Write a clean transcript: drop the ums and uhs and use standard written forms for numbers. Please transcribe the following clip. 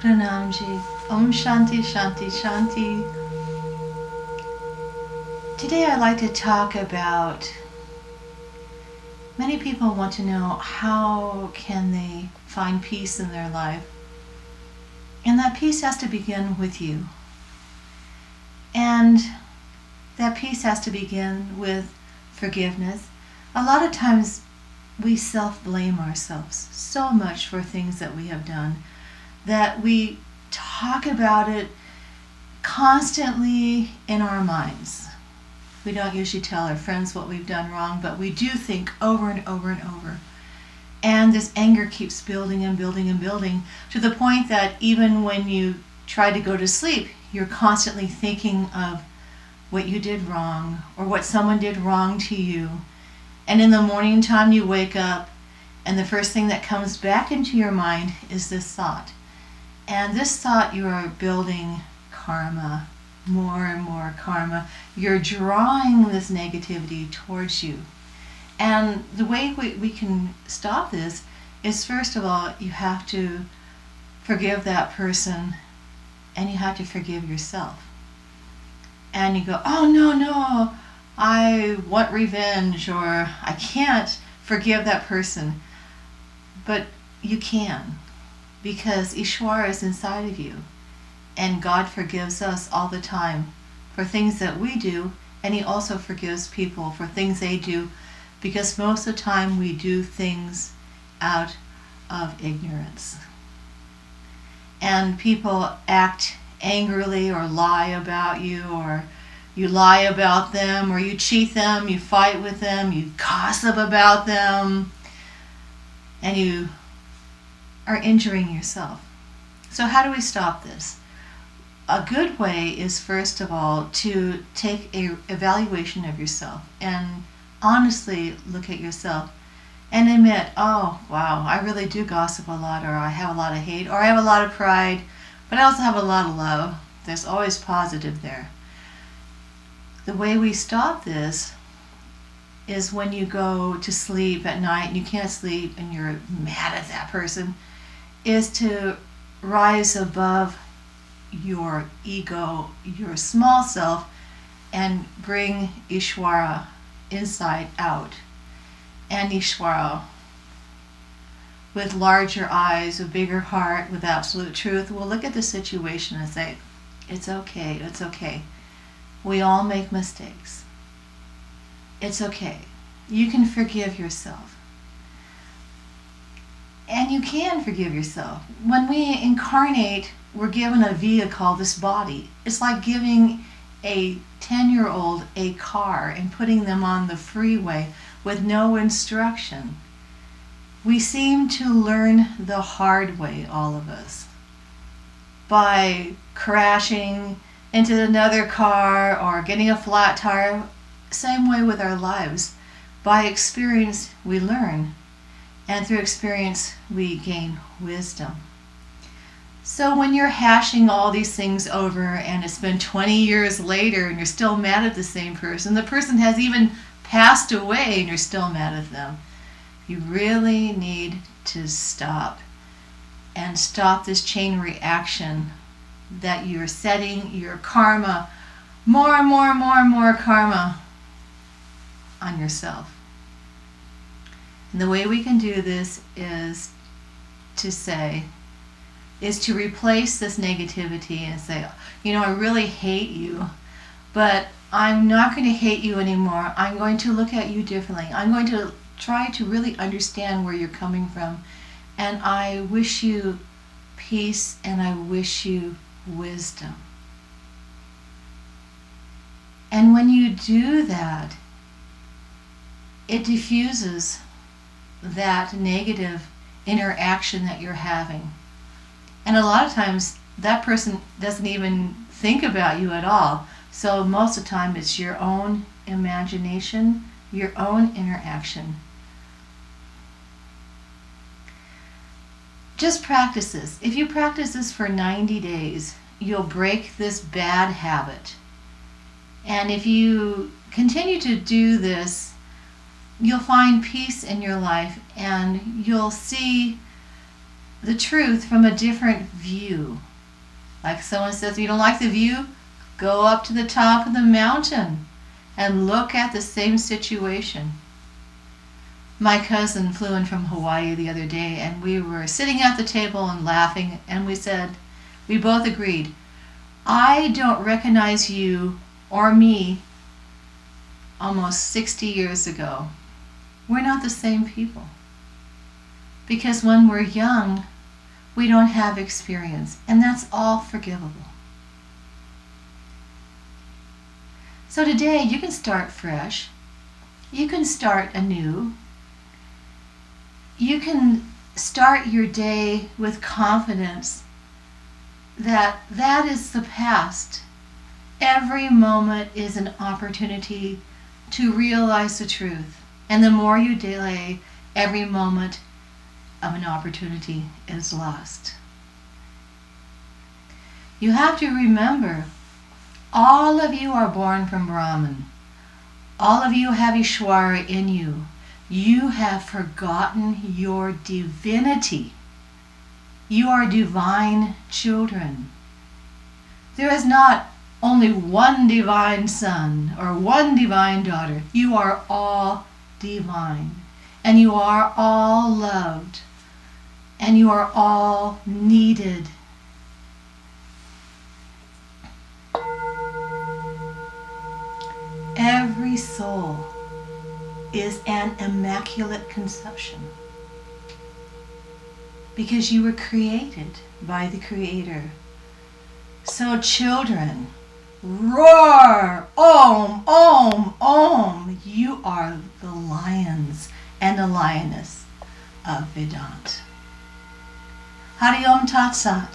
Pranamji. Om Shanti Shanti Shanti. Today I'd like to talk about, many people want to know how can they find peace in their life. And that peace has to begin with you. And that peace has to begin with forgiveness. A lot of times we self-blame ourselves so much for things that we have done that we talk about it constantly in our minds. We don't usually tell our friends what we've done wrong, but we do think over and over and over. And this anger keeps building and building and building to the point that even when you try to go to sleep, you're constantly thinking of what you did wrong or what someone did wrong to you. And in the morning time you wake up and the first thing that comes back into your mind is this thought. And this thought, you are building karma, more and more karma. You're drawing this negativity towards you. And the way we can stop this is, first of all, you have to forgive that person and you have to forgive yourself. And you go, oh no, I want revenge, or I can't forgive that person. But you can, because Ishwara is inside of you. And God forgives us all the time for things that we do, and He also forgives people for things they do, because most of the time we do things out of ignorance. And people act angrily or lie about you, or you lie about them, or you cheat them, you fight with them, you gossip about them, and you are injuring yourself. So how do we stop this? A good way is, first of all, to take an evaluation of yourself and honestly look at yourself and admit, oh wow, I really do gossip a lot, or I have a lot of hate, or I have a lot of pride, but I also have a lot of love. There's always positive there. The way we stop this is when you go to sleep at night and you can't sleep and you're mad at that person, is to rise above your ego, your small self, and bring Ishwara inside out. And Ishwara, with larger eyes, a bigger heart, with absolute truth, will look at the situation and say, it's okay, it's okay. We all make mistakes. It's okay. You can forgive yourself. And you can forgive yourself. When we incarnate, we're given a vehicle, this body. It's like giving a 10-year-old a car and putting them on the freeway with no instruction. We seem to learn the hard way, all of us, by crashing into another car or getting a flat tire. Same way with our lives. By experience, we learn. And through experience, we gain wisdom. So when you're hashing all these things over and it's been 20 years later and you're still mad at the same person, the person has even passed away and you're still mad at them, you really need to stop and stop this chain reaction that you're setting your karma, more and more and more and more karma on yourself. And the way we can do this is to replace this negativity and say, I really hate you, but I'm not going to hate you anymore. I'm going to look at you differently. I'm going to try to really understand where you're coming from. And I wish you peace and I wish you wisdom. And when you do that, it diffuses that negative interaction that you're having. And a lot of times that person doesn't even think about you at all. So most of the time it's your own imagination, your own interaction. Just practice this. If you practice this for 90 days, you'll break this bad habit. And if you continue to do this, you'll find peace in your life and you'll see the truth from a different view. Like someone says, if you don't like the view, go up to the top of the mountain and look at the same situation. My cousin flew in from Hawaii the other day, and we were sitting at the table and laughing, and we both agreed, I don't recognize you or me almost 60 years ago. We're not the same people. Because when we're young, we don't have experience, and that's all forgivable. So today you can start fresh. You can start anew. You can start your day with confidence that that is the past. Every moment is an opportunity to realize the truth. And the more you delay, every moment of an opportunity is lost. You have to remember, all of you are born from Brahman. All of you have Ishwara in you. You have forgotten your divinity. You are divine children. There is not only one divine son or one divine daughter. You are all divine. And you are all loved. And you are all needed. Every soul is an immaculate conception, because you were created by the Creator. So children, roar, Om, Om, Om. You are the lions and the lioness of Vedanta. Hari Om Tat Sat.